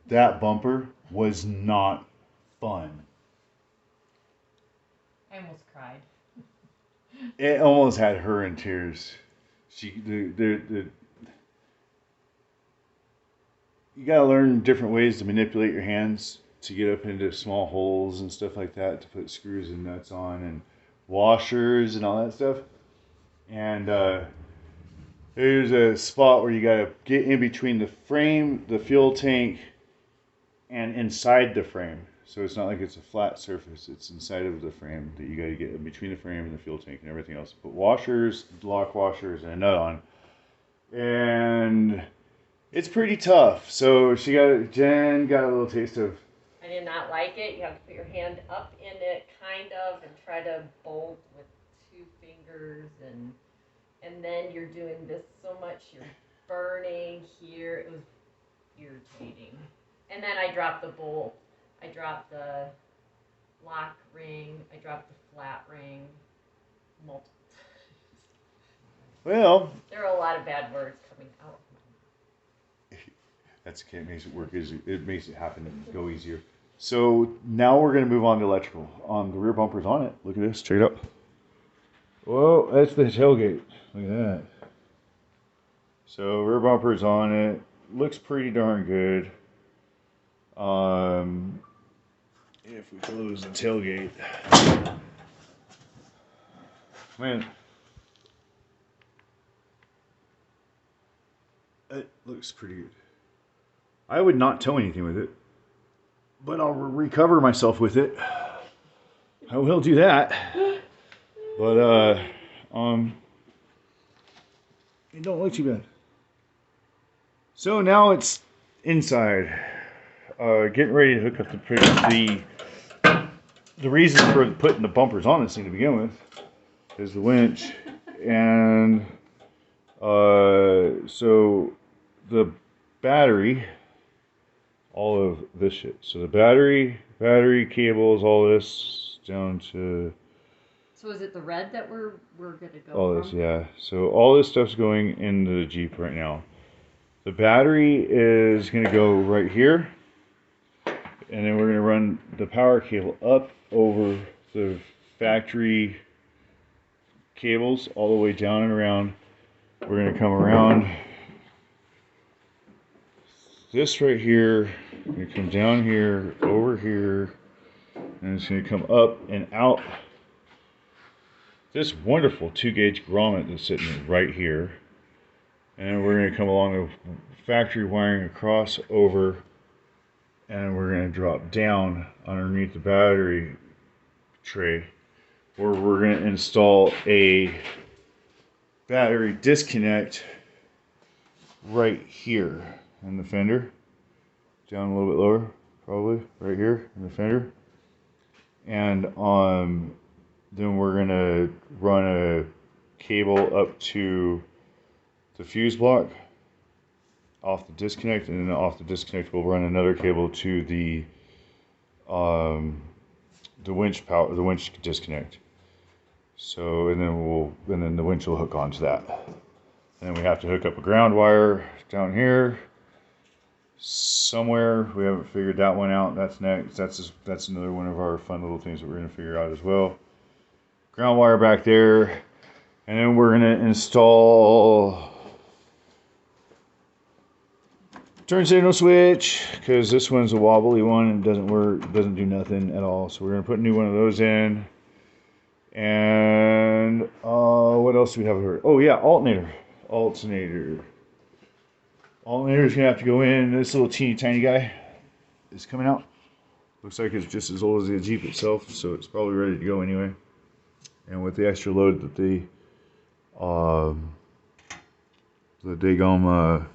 that bumper was not fun. I almost cried. It almost had her in tears. The you gotta learn different ways to manipulate your hands to get up into small holes and stuff like that to put screws and nuts on and washers and all that stuff. And there's a spot where you gotta get in between the frame, the fuel tank, and inside the frame. So it's not like it's a flat surface. It's inside of the frame that you got to get in between the frame and the fuel tank and everything else. Put washers, lock washers, and a nut on. And it's pretty tough. So Jen got a little taste of. I did not like it. You have to put your hand up in it, kind of, and try to bolt with 2 fingers, and then you're doing this so much. You're burning here. It was irritating. And then I dropped the bolt. I dropped the lock ring. I dropped the flat ring multiple times. Well, there are a lot of bad words coming out. That's okay. It makes it work easier. It makes it happen and go easier. So now we're going to move on to electrical. The rear bumper's on it. Look at this. Check it out. Whoa, that's the tailgate. Look at that. So rear bumper's on it. Looks pretty darn good. If we close the tailgate, man, it looks pretty good. I would not tow anything with it, but I'll recover myself with it. I will do that. But it don't look too bad. So now it's inside. Getting ready to hook up the reason for putting the bumpers on this thing to begin with is the winch, and so the battery, all of this shit. So the battery cables, all this down to. So is it the red that we're gonna go? All this, yeah. So all this stuff's going into the Jeep right now. The battery is gonna go right here. And then we're going to run the power cable up over the factory cables all the way down and around. We're going to come around this right here. We're going to come down here, over here, and it's going to come up and out this wonderful 2-gauge grommet that's sitting right here. And then we're going to come along the factory wiring across over. And we're going to drop down underneath the battery tray, where we're going to install a battery disconnect right here in the fender, down a little bit lower, probably right here in the fender. And then we're going to run a cable up to the fuse block off the disconnect, and then off the disconnect we'll run another cable to the winch disconnect. So and then the winch will hook onto that. And then we have to hook up a ground wire down here somewhere. We haven't figured that one out. That's next. That's another one of our fun little things that we're going to figure out as well. Ground wire back there, and then we're going to install turn signal switch, because this one's a wobbly one and doesn't work, doesn't do nothing at all. So we're going to put a new one of those in. And what else do we have here? Oh yeah, alternator. Alternator is going to have to go in. This little teeny tiny guy is coming out. Looks like it's just as old as the Jeep itself, so it's probably ready to go anyway. And with the extra load that the Dagom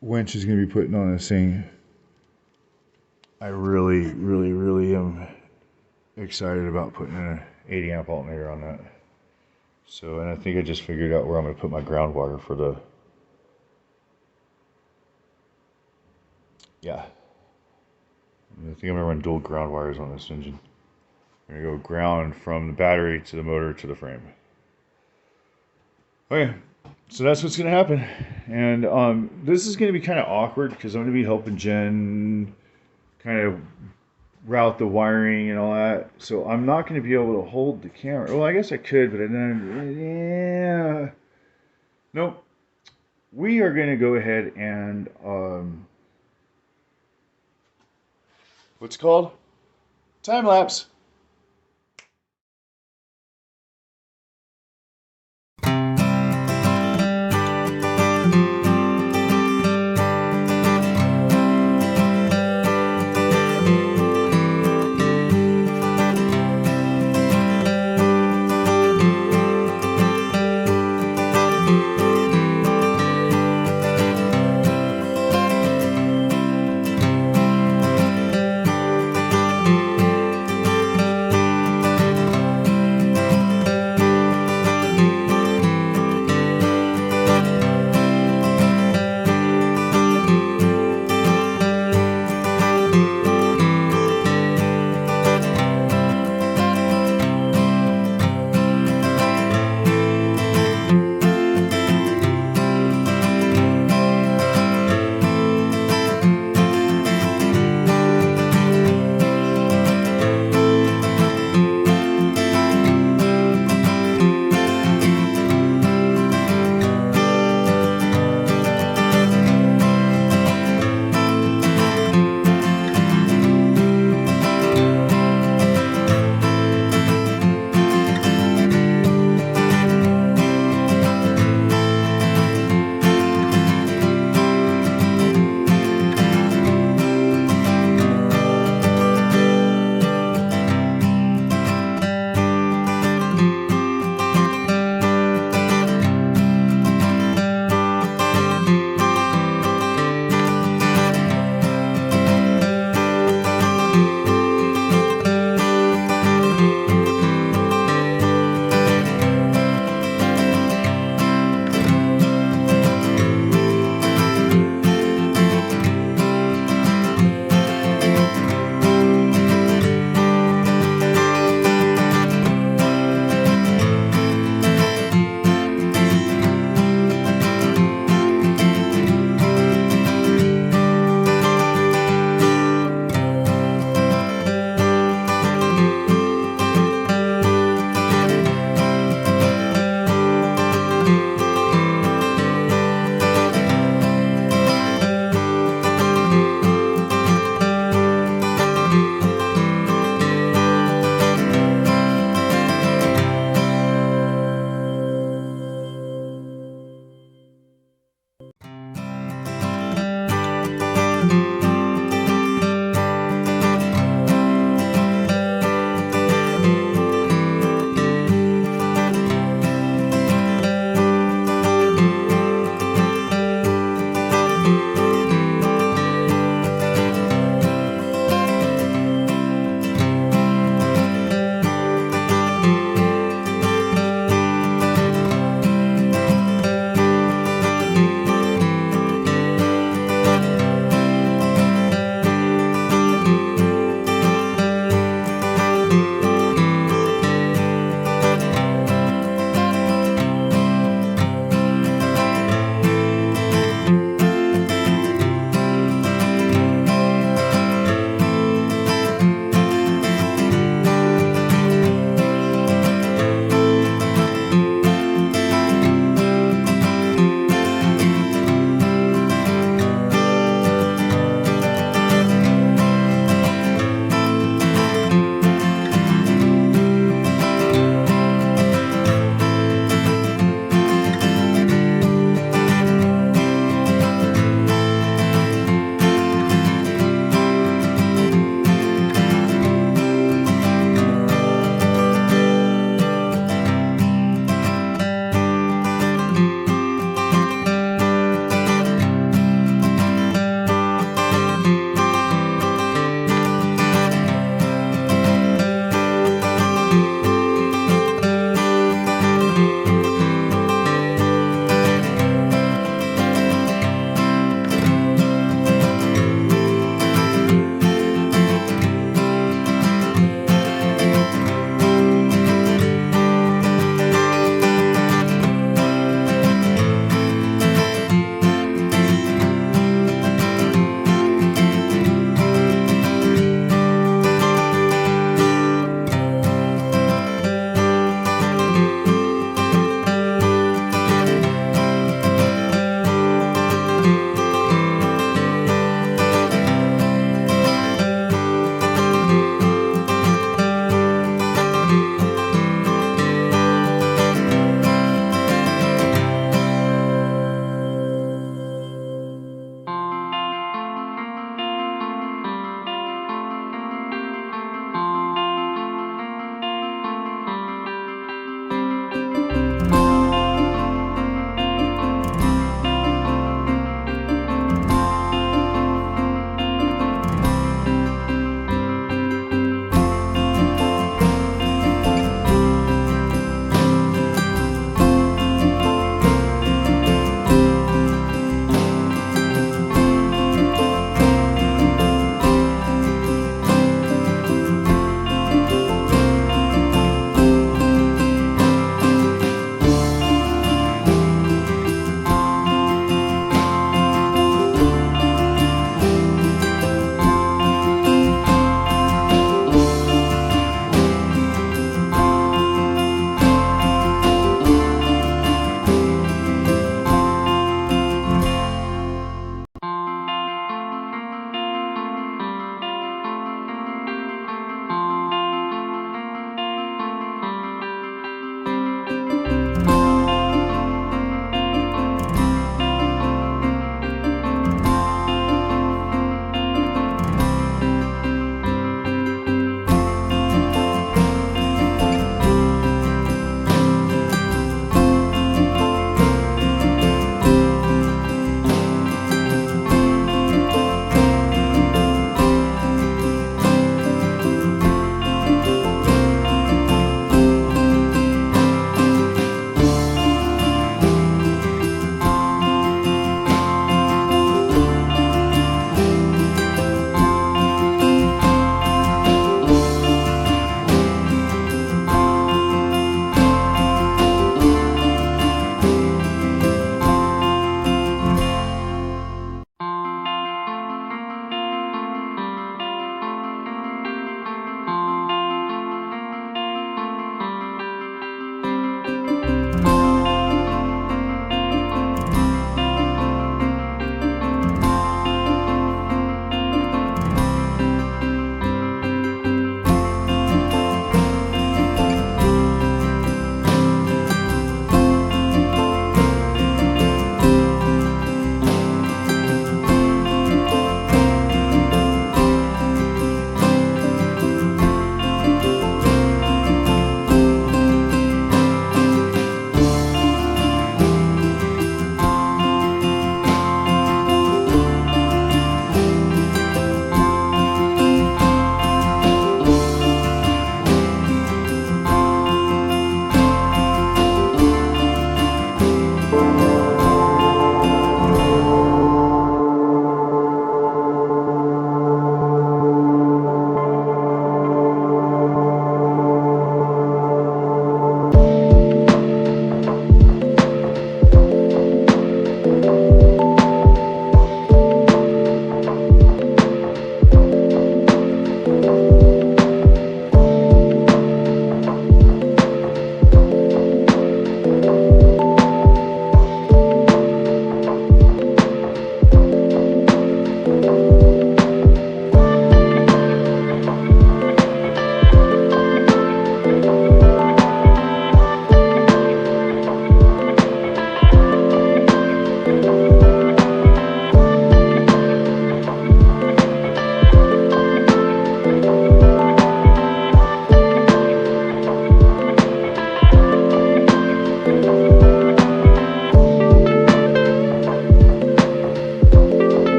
winch is going to be putting on this thing, I really am excited about putting an 80 amp alternator on that. So, and I think I just figured out where I'm going to put my ground wire for the, yeah. I think I'm going to run dual ground wires on this engine. I'm going to go ground from the battery to the motor to the frame. Okay, So that's what's going to happen. And this is going to be kind of awkward because I'm going to be helping Jen kind of route the wiring and all that. So I'm not going to be able to hold the camera. Well, I guess I could, but then, yeah. Nope. We are going to go ahead and, what's it called? Time lapse.